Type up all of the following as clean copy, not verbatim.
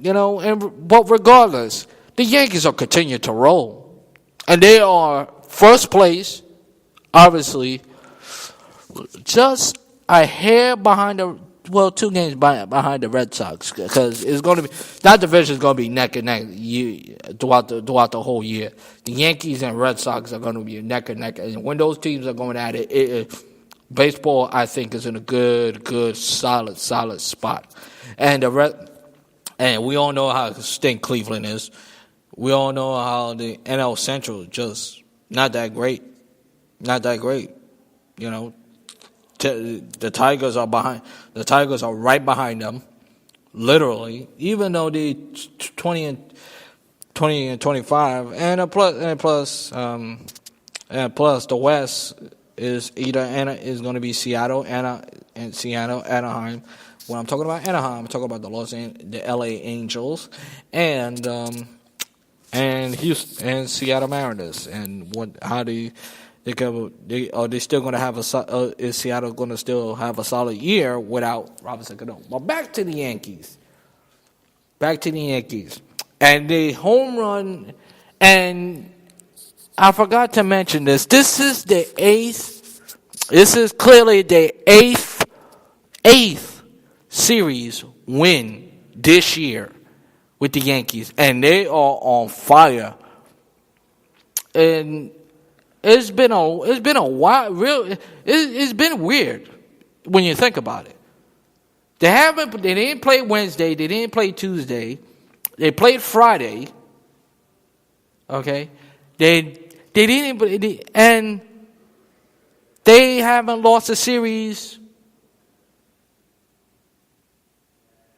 But regardless, the Yankees will continue to roll, and they are first place, obviously, just a hair behind 2 games behind the Red Sox, because it's going to be, that division is going to be neck and neck throughout the whole year. The Yankees and Red Sox are going to be neck and neck, and when those teams are going at it, baseball, I think, is in a good, solid spot. And we all know how stink Cleveland is. We all know how the NL Central is just not that great. The Tigers are behind. The Tigers are right behind them, literally. Even though they 20 and 25, and plus the West is going to be Seattle, Anaheim. When I'm talking about Anaheim, I'm talking about the LA Angels, and Houston and Seattle Mariners. And are they still going to have is Seattle going to still have a solid year without Robinson Cano? But back to the Yankees. And the home run, and I forgot to mention this. This is clearly the eighth series win this year with the Yankees, and they are on fire. And it's been a while. It's been weird when you think about it. They didn't play Wednesday. They didn't play Tuesday. They played Friday. Okay, and they haven't lost a series.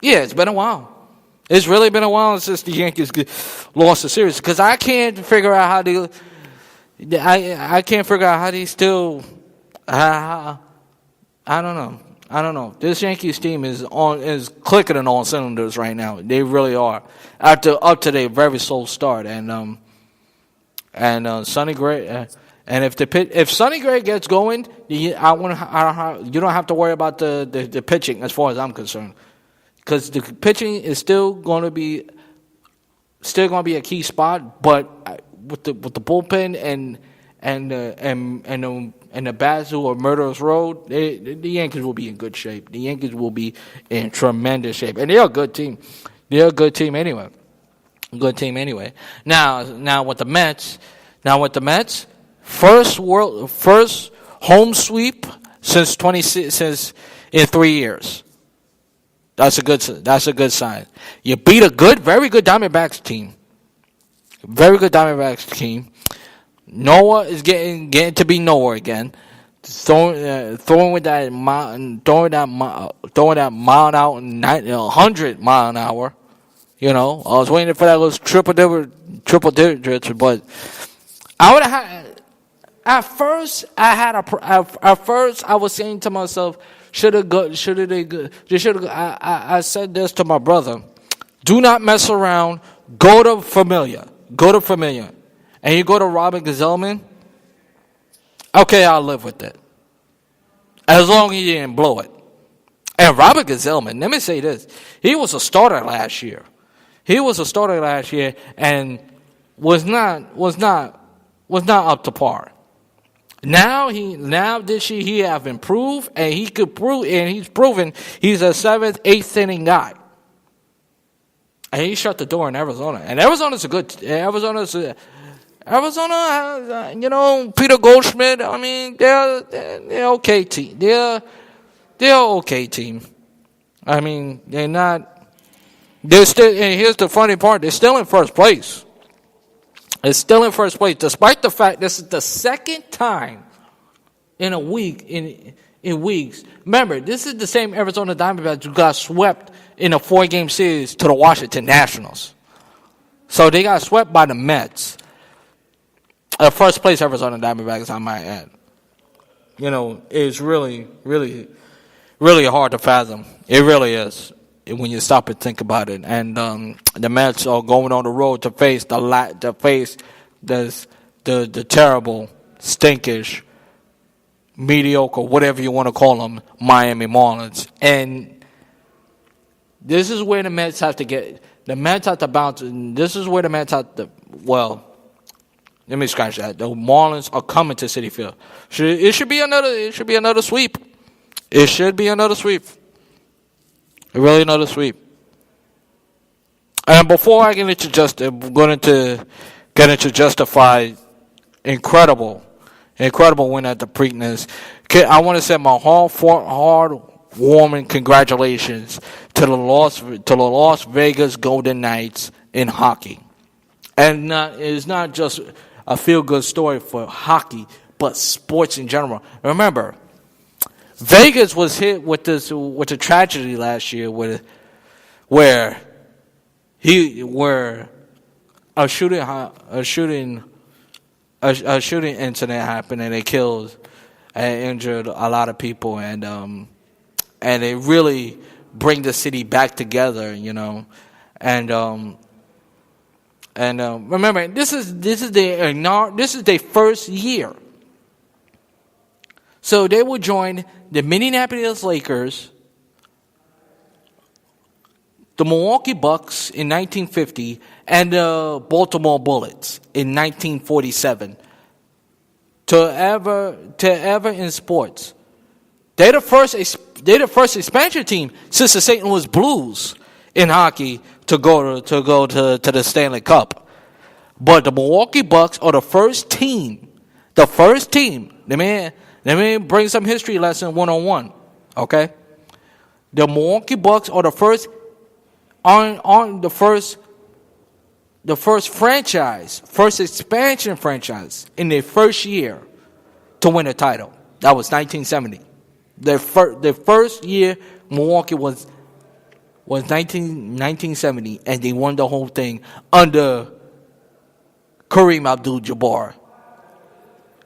Yeah, it's been a while. It's really been a while since the Yankees lost a series, because I can't figure out how they. I can't figure out how they still. I don't know. This Yankees team is clicking on all cylinders right now. They really are. Up to their very slow start, and Sonny Gray. And if Sonny Gray gets going, you don't have to worry about the pitching as far as I'm concerned, because the pitching is still going to be a key spot. But with the bullpen and the bats who are murderous road, the Yankees will be in good shape. The Yankees will be in tremendous shape, and they're a good team. They're a good team anyway. Now with the Mets, first home sweep since in 3 years. That's a good sign. You beat a very good Diamondbacks team. Noah is getting to be Noah again. Throwing that mile out 100 mile an hour. I was waiting for that little triple digits, but I would have. At first, I was saying to myself, I said this to my brother: do not mess around. Go to familiar. And you go to Robert Gsellman. Okay, I'll live with it, as long as he didn't blow it. And Robert Gsellman, let me say this: he was a starter last year. And was not up to par. Now this year he have improved, and he's proven he's a 7th, 8th inning guy. And he shut the door in Arizona. And Arizona's a good. Arizona, Peter Goldschmidt. I mean, they're okay team. They're okay team. I mean, they're not. They're still. And here's the funny part: they're still in first place. It's still in first place, despite the fact this is the second time in a week in weeks. Remember, this is the same Arizona Diamondbacks who got swept in a 4-game series to the Washington Nationals. So they got swept by the Mets. First place Arizona Diamondbacks, I might add. It's really, really, really hard to fathom. It really is when you stop and think about it. And the Mets are going on the road to face the terrible, stinkish, mediocre, whatever you want to call them, Miami Marlins. And This is where the Mets have to get. The Mets have to bounce. And this is where the Mets have to. Well, let me scratch that. The Marlins are coming to Citi Field. It should be another. It should be another sweep. It should be another sweep. Really another sweep. And before I get into justify incredible win at the Preakness. I want to send my heartwarming congratulations to the Las Vegas Golden Knights in hockey. And it's not just a feel-good story for hockey, but sports in general. Remember, Vegas was hit with a tragedy last year where a shooting incident happened, and it killed and injured a lot of people, and it really bring the city back together, and remember, this is their first year, so they will join the Minneapolis Lakers, the Milwaukee Bucks in 1950, and the Baltimore Bullets in 1947. To ever in sports, they're the first expansion team since the St. Louis Blues in hockey to go to the Stanley Cup. But the Milwaukee Bucks are the first team. Let me bring some history lesson 101. Okay, the Milwaukee Bucks are the first. On the first expansion franchise in their first year to win a title. That was 1970. Their first year, Milwaukee was 1970, and they won the whole thing under Kareem Abdul-Jabbar,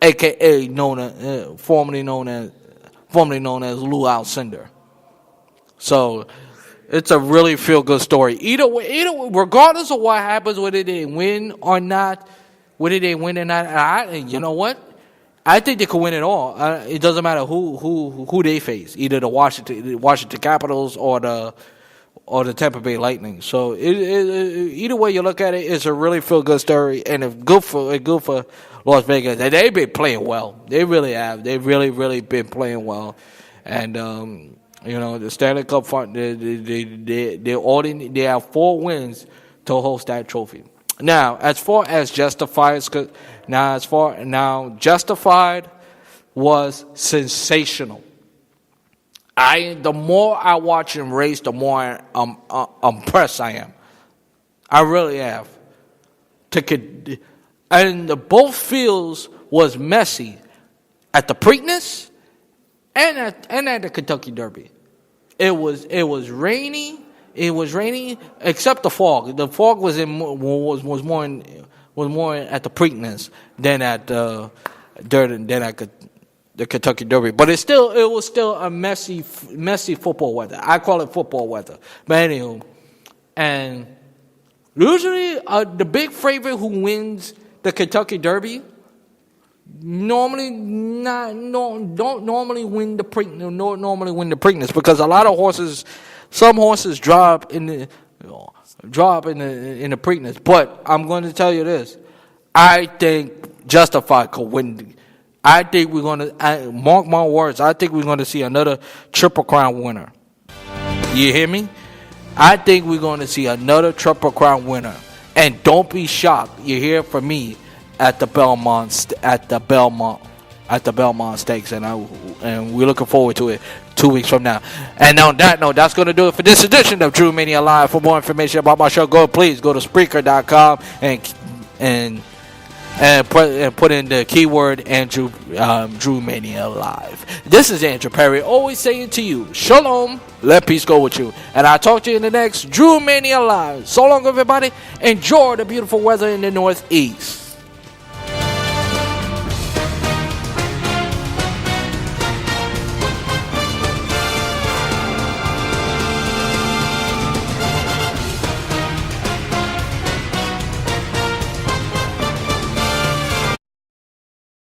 aka formerly known as Lou Alcindor. So. It's a really feel-good story. Either way, regardless of what happens, whether they win or not, you know what? I think they could win it all. It doesn't matter who they face, either the Washington Capitals or the Tampa Bay Lightning. So either way you look at it, it's a really feel-good story, and it's good for Las Vegas. And they've been playing well. They really have. They've really been playing well, and. The Stanley Cup, they have 4 wins to host that trophy. Now, as far as Justified, Justified was sensational. The more I watch him race, the more impressed I am. I really have. And both fields was messy at the Preakness and at the Kentucky Derby. It was rainy. It was rainy, except the fog. The fog was more at the Preakness than at the Kentucky Derby. But it was still a messy football weather. I call it football weather. But anywho, and usually the big favorite who wins the Kentucky Derby don't normally win the Preakness, because a lot of some horses drop in the Preakness. But I'm going to tell you this: I think Justified could win. I think we're going to mark my words. I think we're going to see another Triple Crown winner. You hear me? I think we're going to see another Triple Crown winner, and don't be shocked. You hear it from me. At the Belmont Stakes, and we're looking forward to it 2 weeks from now. And on that note, that's going to do it for this edition of Drew Mania Live. For more information about my show, please go to Spreaker.com and put in the keyword Andrew Drew Mania Live. This is Andrew Perry, always saying to you, Shalom, let peace go with you, and I'll talk to you in the next Drew Mania Live. So long, everybody. Enjoy the beautiful weather in the Northeast.